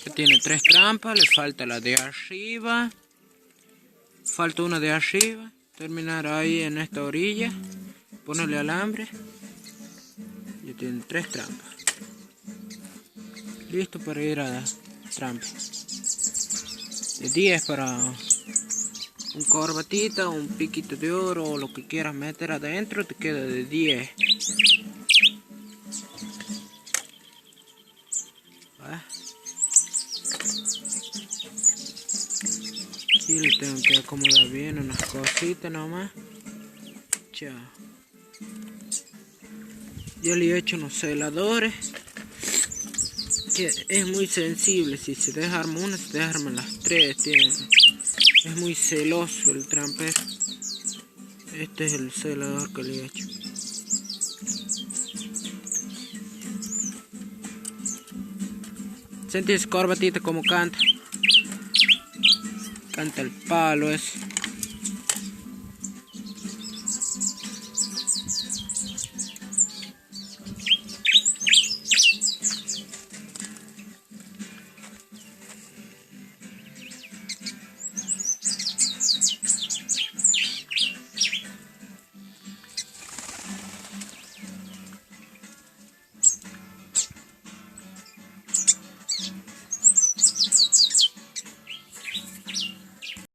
Ya tiene 3 trampas, le falta la de arriba. Falta una de arriba. Terminar ahí en esta orilla. Ponerle alambre. Ya tiene 3 trampas. Listo para ir a la trampa. De 10 para un corbatita, un piquito de oro o lo que quieras meter adentro, te queda de 10. Aquí le tengo que acomodar bien unas cositas nomás. Chao. Yo le he hecho unos celadores. Que es muy sensible. Si se desarma una, se desarman las 3. Es muy celoso el trampero. Este es el celador que le he hecho. Sentí ese corbatito como canta. Canta el palo ese.